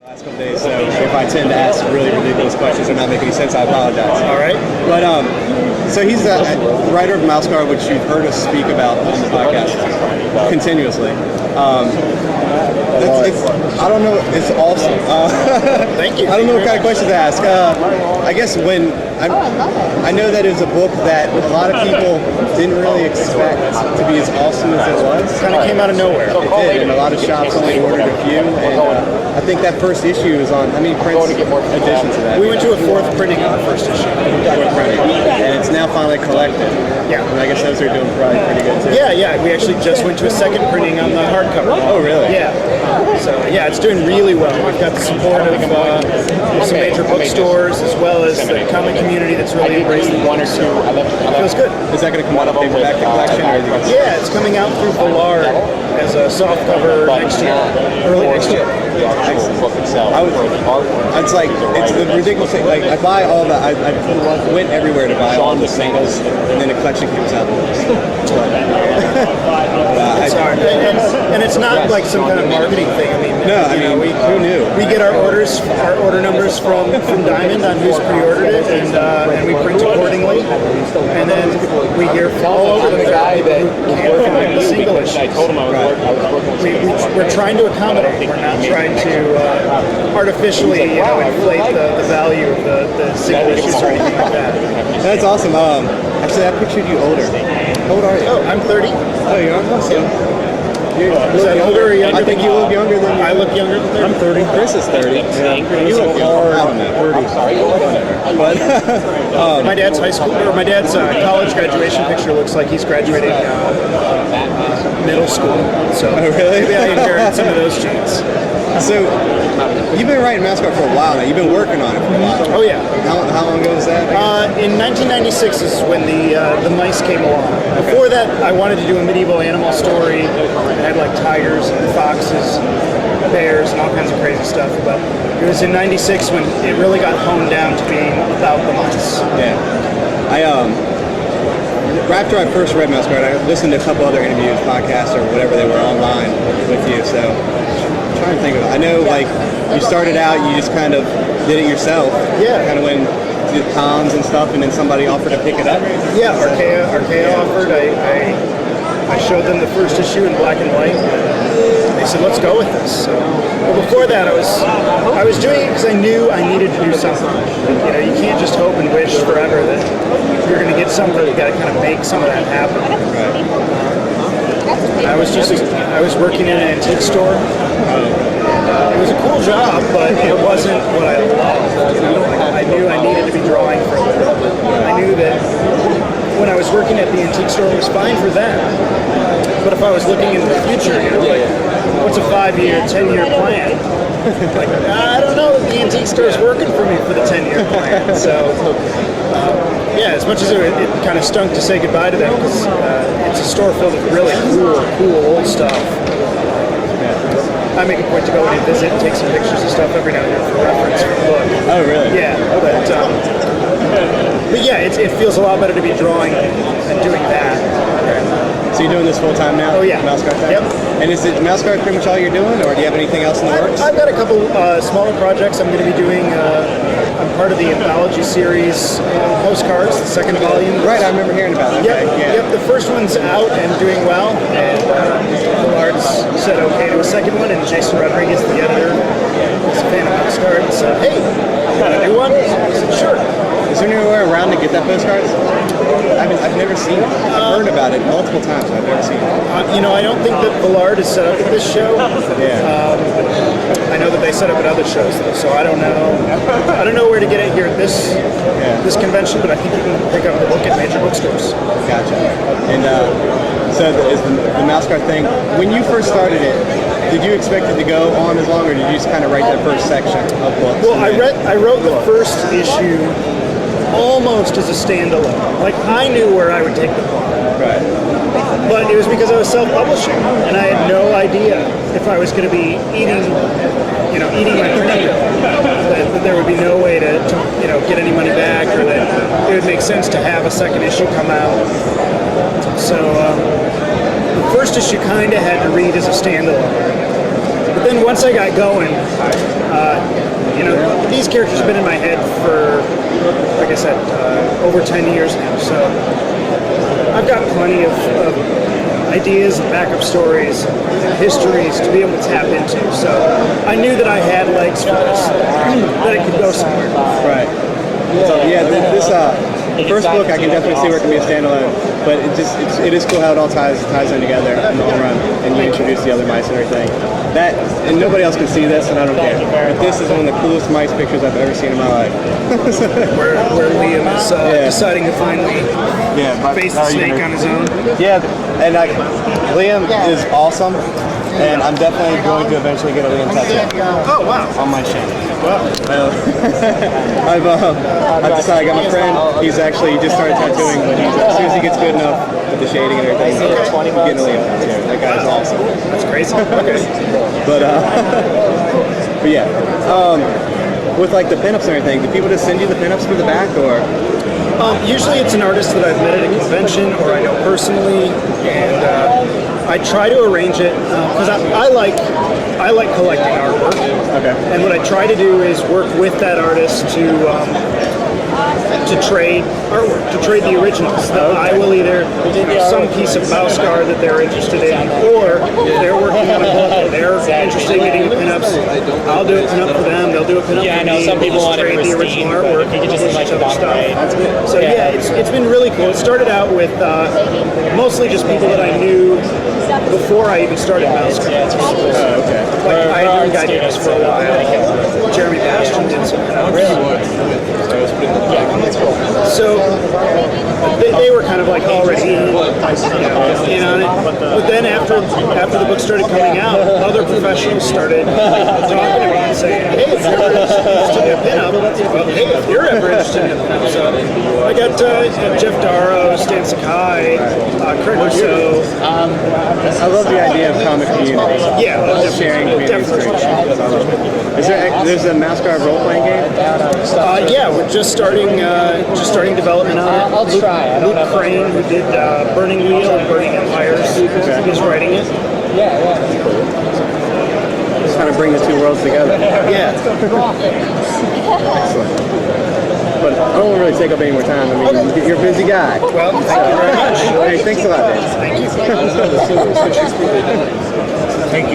Last couple days, so if I tend to ask really ridiculous questions or not make any sense, I apologize. All right. But so he's a writer of Mouse Guard, which you've heard us speak about on the podcast continuously. I don't know. It's awesome. Thank you. I don't know what kind of questions to ask. I guess I know that it's a book that a lot of people didn't really expect to be as awesome as it was. Kind of came out of nowhere. It did, and a lot of shops only ordered a few. And I think that first issue is on. How many prints additions to that? We went to a fourth printing on the first issue. Fourth printing, and it's now finally collected. Yeah. And I guess those are doing probably pretty good too. Yeah. We actually just went to a second printing on the hardcover. Oh, really? Yeah. So yeah, it's doing really well. We've got the support of some major bookstores as well as the comic community that's really embraced it. So it feels good. Is that going to come out of paperback collection? Yeah, it's coming out through Ballard as a soft cover next year, early next year. It's like it's the ridiculous thing. Like I buy all the, I went everywhere to buy all the singles, and then the collection comes out. It's hard, and it's not like some kind of marketing thing. I mean, who knew? We get our order numbers from Diamond on who's pre-ordered it, and we print accordingly. And then we hear from all over the guy that can't find the single issue. We're trying to accommodate. We're not trying to artificially, inflate the value of the single issues or anything like that. That's awesome. Actually, I pictured you older. How old are you? Oh, I'm 30. Oh, you're awesome. Is that older or younger? I think you look younger than you. I look younger than 30. I'm 30. Chris is 30. Yeah. You look hard. I don't know. 30. But my dad's high school, or my dad's college graduation picture looks like he's graduating middle school. So really? Maybe I inherited some of those genes. So you've been writing Mouse Guard for a while now. You've been working on it for a while. Oh yeah. How long ago was that? In 1996 is when the mice came along. Before that, I wanted to do a medieval animal story. It had like tigers and foxes, bears, and all kinds of crazy stuff. But it was in '96 when it really got honed down to being about the mice. Yeah. After I first read Mouse Guard, I listened to a couple other interviews, podcasts, or whatever they were online with you. So I'm trying to think of it. I know, like, you started out, you just kind of did it yourself. Yeah. Kind of went to cons and stuff, and then somebody offered to pick it up. Yeah, Archaea offered. I showed them the first issue in black and white. They said, "Let's go with this." So, but before that, I was doing it because I knew I needed to do something. You can't just hope and wish forever that you're going to get something. You got to kind of make some of that happen. Right. I was working in an antique store. It was a cool job, but it wasn't what I loved. I knew I needed to be drawing for a living. I knew that when I was working at the antique store, it was fine for them. But if I was looking into the future, what's a 5-year, 10-year plan? Like, I don't know if the antique store is working for me for the 10-year plan. So, as much as it kind of stunk to say goodbye to them, because it's a store filled with really cool old stuff. I make a point to go and visit and take some pictures of stuff every now and then for reference for the book. Oh, really? Yeah, but yeah, it feels a lot better to be drawing and doing that. So you're doing this full time now? Oh yeah. Mouse Guard time? Yep. And is it Mouse Guard pretty much all you're doing, or do you have anything else in the works? I've got a couple smaller projects I'm going to be doing. I'm part of the anthology series Postcards, the second volume. Right, I remember hearing about it. Yep. The first one's out and doing well, and Ballard's said okay to a second one, and Jason Rodriguez, the editor, is a fan of Postcards, and said, "Hey, you want to do one?" I said, "Sure." Is there anywhere around to get that postcard? I've never seen it. I've heard about it multiple times, but I've never seen it. I don't think that Ballard is set up at this show. Yeah. I know that they set up at other shows, though, so I don't know. I don't know where to get it here at this convention, but I think you can pick up the book at major bookstores. Gotcha. And so is the Mouse Guard thing, when you first started it, did you expect it to go on as long, or did you just kind of write that first section of books? Well, I wrote the first issue almost as a standalone. Like, I knew where I would take the plot. Right. But it was because I was self-publishing, and I had no idea if I was going to be eating my printing bill. That there would be no way to get any money back, or that it would make sense to have a second issue come out. So the first issue kind of had to read as a standalone. But then once I got going, these characters have been in my head for, like I said, over 10 years now. So I've got plenty of ideas and backup stories and histories to be able to tap into. So I knew that I had legs for this, that it could go somewhere. Right. So yeah, the first book I can definitely see where it can be a standalone, but it is cool how it all ties in together in the long run, and you introduce the other mice and everything. And nobody else can see this, and I don't care. But this is one of the coolest mice pictures I've ever seen in my life. where Liam is deciding to finally face the snake on his own. Yeah, and Liam is awesome, and I'm definitely going to eventually get a Liam tattoo. Oh wow! On my shin. Wow. I've decided. I got my friend. He just started tattooing, but as soon as he gets good enough with the shading and everything, I'm getting a Liam tattoo. That guy's awesome. That's crazy. Okay. But yeah. With like the pinups and everything, do people just send you the pinups for the back, or? Usually it's an artist that I've met at a convention or I know personally, and I try to arrange it because I like collecting artwork. Okay. And what I try to do is work with that artist to trade artwork, to trade the originals. I will either some piece of Bowscar that they're interested in, or they're working on a book, they're interested in getting the pinups. I'll do a pinup for them, they'll do a pinup for me. Some people want trade it the original pristine, artwork, you can just publish like each other's the stuff. That's good. So yeah, it's been really cool. It started out with mostly just people that I knew before I even started Bowscar. Okay. Like I knew guy did this for a while. Jeremy Bastian did some So they were kind of like already in on it. But then after the book started coming out, other professionals started talking to me and saying, hey, if you're ever interested in a pinup, hey, if you're ever interested in a pinup. So I got Jeff Darrow, Stan Sakai, Kurt Russo. I love the idea of comic community. Yeah, sharing communities. There's a Mascot role-playing game? Yeah, we're just starting development on it. I'll try. I don't Luke have Crane, who did Burning Wheel and Burning Empires, is writing it. Just kind of bring the two worlds together. Yeah. Excellent. But I don't want to really take up any more time. I mean, you're a busy guy. Well, thank you very much. Hey, thanks a lot, man. Thank you. Thank you.